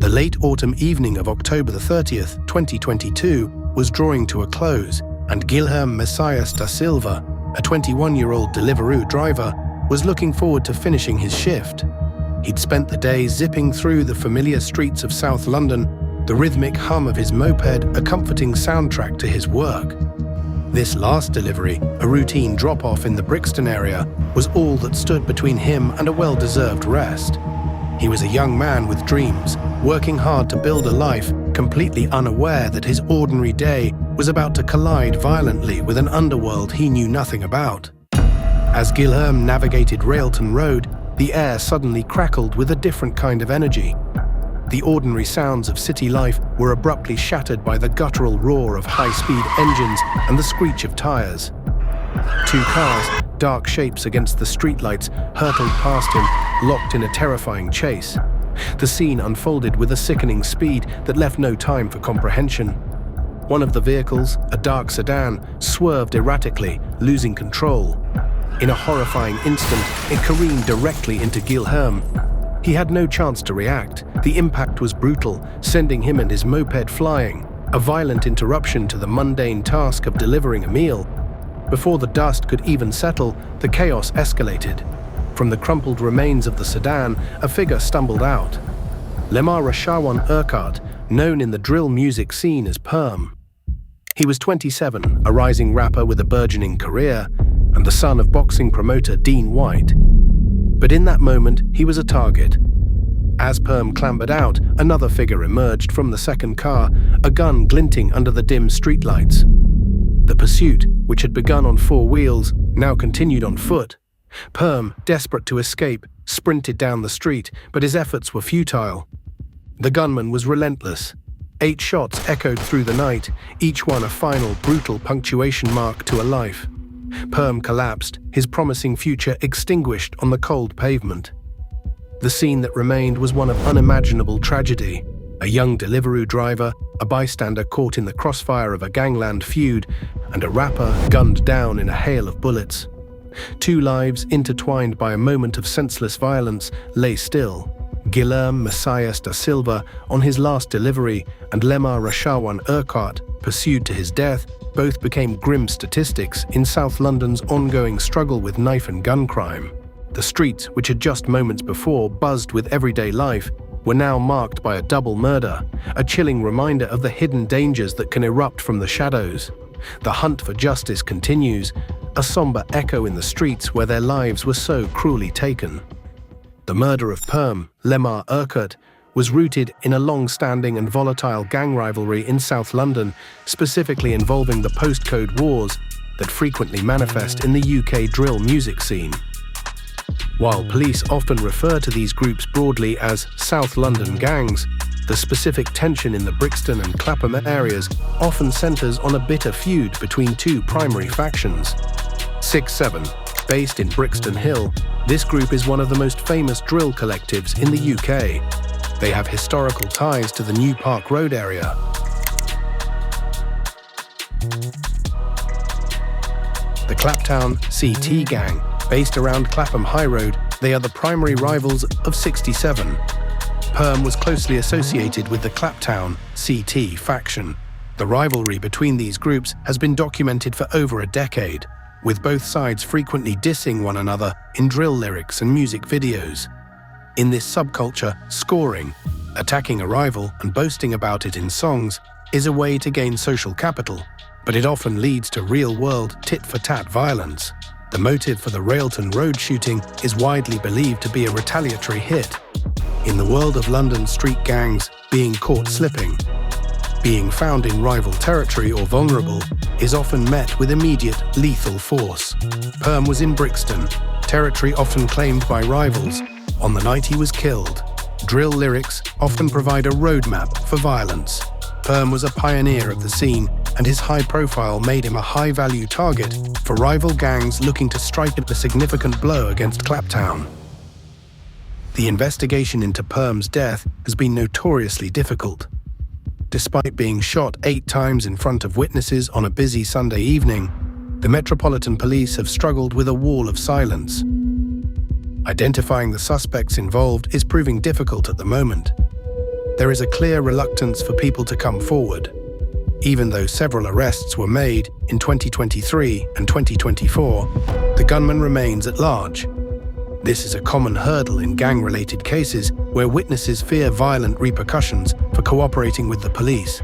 The late autumn evening of October the 30th, 2022 was drawing to a close, and Guilherme Messias da Silva, a 21-year-old Deliveroo driver, was looking forward to finishing his shift. He'd spent the day zipping through the familiar streets of South London, the rhythmic hum of his moped a comforting soundtrack to his work. This last delivery, a routine drop-off in the Brixton area, was all that stood between him and a well-deserved rest. He was a young man with dreams, working hard to build a life, completely unaware that his ordinary day was about to collide violently with an underworld he knew nothing about. As Guilherme navigated Railton Road, the air suddenly crackled with a different kind of energy. The ordinary sounds of city life were abruptly shattered by the guttural roar of high-speed engines and the screech of tires. Two cars, dark shapes against the streetlights, hurtled past him, locked in a terrifying chase. The scene unfolded with a sickening speed that left no time for comprehension. One of the vehicles, a dark sedan, swerved erratically, losing control. In a horrifying instant, it careened directly into Guilherme. He had no chance to react. The impact was brutal, sending him and his moped flying, a violent interruption to the mundane task of delivering a meal. Before the dust could even settle, the chaos escalated. From the crumpled remains of the sedan, a figure stumbled out. Railton Road, known in the drill music scene as Perm. He was 27, a rising rapper with a burgeoning career, and the son of boxing promoter Dean White. But in that moment, he was a target. As Perm clambered out, another figure emerged from the second car, a gun glinting under the dim streetlights. The pursuit, which had begun on four wheels, now continued on foot. Perm, desperate to escape, sprinted down the street, but his efforts were futile. The gunman was relentless. 8 shots echoed through the night, each one a final, brutal punctuation mark to a life. Perm collapsed, his promising future extinguished on the cold pavement. The scene that remained was one of unimaginable tragedy. A young Deliveroo driver, a bystander caught in the crossfire of a gangland feud, and a rapper gunned down in a hail of bullets. 2 lives intertwined by a moment of senseless violence lay still. Guilherme Messias da Silva on his last delivery and Railton Road pursued to his death both became grim statistics in South London's ongoing struggle with knife and gun crime. The streets, which had just moments before buzzed with everyday life, were now marked by a double murder, a chilling reminder of the hidden dangers that can erupt from the shadows. The hunt for justice continues, a somber echo in the streets where their lives were so cruelly taken. The murder of Perm, Railton Road, was rooted in a long-standing and volatile gang rivalry in South London, specifically involving the Postcode Wars that frequently manifest in the UK drill music scene. While police often refer to these groups broadly as South London gangs, the specific tension in the Brixton and Claptown areas often centres on a bitter feud between 2 primary factions. 6-7, based in Brixton Hill, this group is one of the most famous drill collectives in the UK. They have historical ties to the New Park Road area. The Claptown CT gang, based around Clapham High Road, they are the primary rivals of 67. Perm was closely associated with the Claptown CT faction. The rivalry between these groups has been documented for over a decade, with both sides frequently dissing one another in drill lyrics and music videos. In this subculture, scoring, attacking a rival and boasting about it in songs, is a way to gain social capital, but it often leads to real-world tit-for-tat violence. The motive for the Railton Road shooting is widely believed to be a retaliatory hit. In the world of London street gangs, being caught slipping, being found in rival territory or vulnerable, is often met with immediate, lethal force. Perm was in Brixton, territory often claimed by rivals, on the night he was killed. Drill lyrics often provide a roadmap for violence. Perm was a pioneer of the scene, and his high profile made him a high-value target for rival gangs looking to strike a significant blow against Claptown. The investigation into Perm's death has been notoriously difficult. Despite being shot 8 times in front of witnesses on a busy Sunday evening, the Metropolitan Police have struggled with a wall of silence. Identifying the suspects involved is proving difficult at the moment. there is a clear reluctance for people to come forward. Even though several arrests were made in 2023 and 2024, the gunman remains at large. This is a common hurdle in gang-related cases where witnesses fear violent repercussions for cooperating with the police.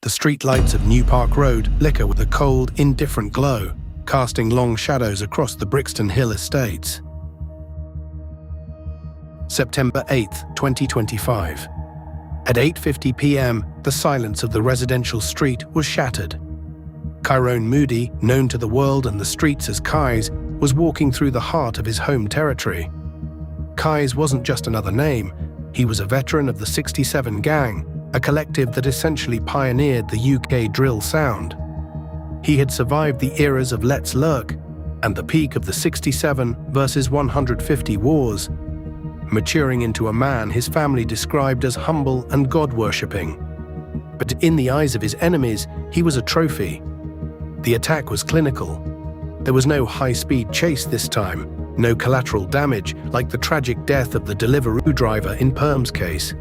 The street lights of New Park Road flicker with a cold, indifferent glow, casting long shadows across the Brixton Hill estates. September 8, 2025. At 8:50 p.m., the silence of the residential street was shattered. Kyrone Moodie, known to the world and the streets as Kyze, was walking through the heart of his home territory. Kyze wasn't just another name, he was a veteran of the 67 Gang, a collective that essentially pioneered the UK drill sound. He had survived the eras of Let's Lurk and the peak of the 67 versus 150 wars, maturing into a man his family described as humble and God-worshipping. But in the eyes of his enemies, he was a trophy. The attack was clinical. There was no high-speed chase this time, no collateral damage like the tragic death of the deliveroo driver in Perm's case.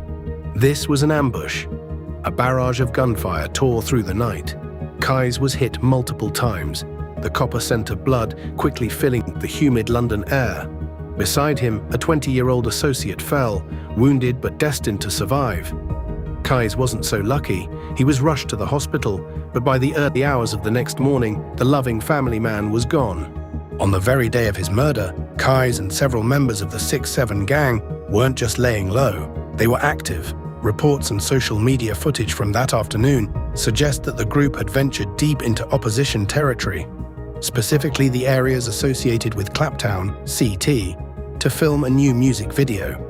This was an ambush. A barrage of gunfire tore through the night. Kyze was hit multiple times, the copper-centre blood quickly filling the humid London air. Beside him, a 20-year-old associate fell, wounded but destined to survive. Kyze wasn't so lucky. He was rushed to the hospital, but by the early hours of the next morning, the loving family man was gone. On the very day of his murder, Kyze and several members of the 6-7 Gang weren't just laying low, they were active. Reports and social media footage from that afternoon suggest that the group had ventured deep into opposition territory, specifically the areas associated with Claptown, CT, to film a new music video.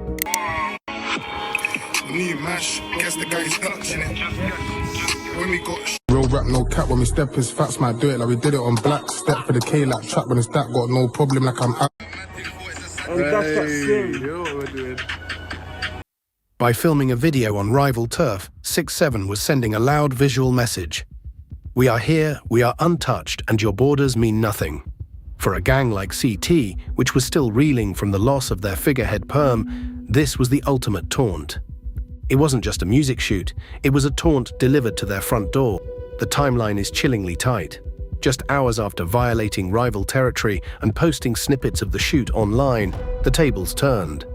Real rap, no cap. When we step is facts, might do it like we did it on Black. Step for the K like trap when it's that. Got no problem like I'm out. By filming a video on rival turf, 6-7 was sending a loud visual message. We are here, we are untouched, and your borders mean nothing. For a gang like CT, which was still reeling from the loss of their figurehead Perm, this was the ultimate taunt. It wasn't just a music shoot, it was a taunt delivered to their front door. The timeline is chillingly tight. Just hours after violating rival territory and posting snippets of the shoot online, the tables turned.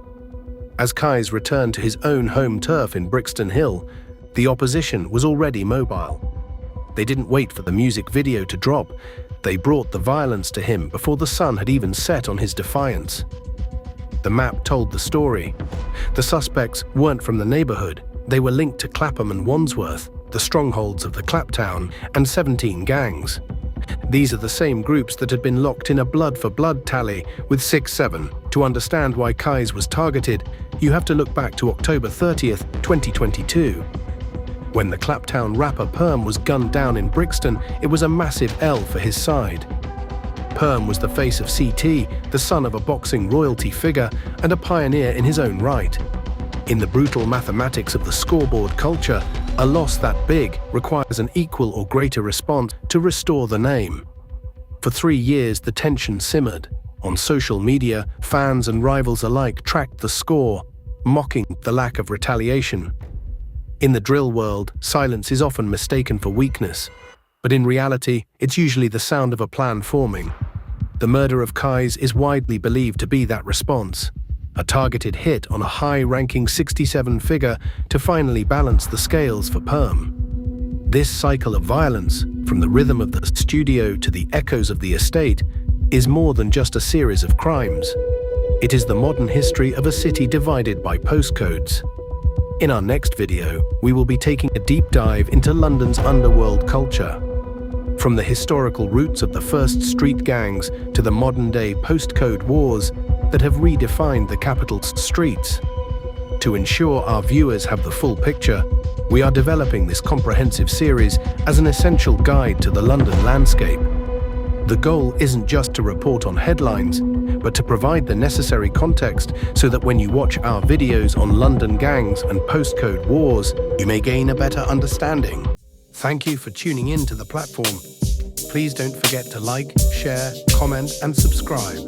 As Kyze returned to his own home turf in Brixton Hill, the opposition was already mobile. They didn't wait for the music video to drop, they brought the violence to him before the sun had even set on his defiance. The map told the story. The suspects weren't from the neighborhood, they were linked to Clapham and Wandsworth, the strongholds of the Claptown, and 17 gangs. These are the same groups that had been locked in a blood-for-blood tally with 6-7. To understand why Kyze was targeted, you have to look back to October 30th, 2022. When the Claptown rapper Perm was gunned down in Brixton, it was a massive L for his side. Perm was the face of CT, the son of a boxing royalty figure and a pioneer in his own right. In the brutal mathematics of the scoreboard culture, a loss that big requires an equal or greater response to restore the name. For 3 years, the tension simmered. On social media, fans and rivals alike tracked the score, mocking the lack of retaliation. In the drill world, silence is often mistaken for weakness, but in reality, it's usually the sound of a plan forming. The murder of Kyze is widely believed to be that response, a targeted hit on a high-ranking 67 figure to finally balance the scales for Perm. This cycle of violence, from the rhythm of the studio to the echoes of the estate, is more than just a series of crimes. It is the modern history of a city divided by postcodes. In our next video, we will be taking a deep dive into London's underworld culture. From the historical roots of the first street gangs to the modern-day postcode wars that have redefined the capital's streets. To ensure our viewers have the full picture, we are developing this comprehensive series as an essential guide to the London landscape. The goal isn't just to report on headlines, but to provide the necessary context so that when you watch our videos on London gangs and postcode wars, you may gain a better understanding. Thank you for tuning in to the platform. Please don't forget to like, share, comment, and subscribe.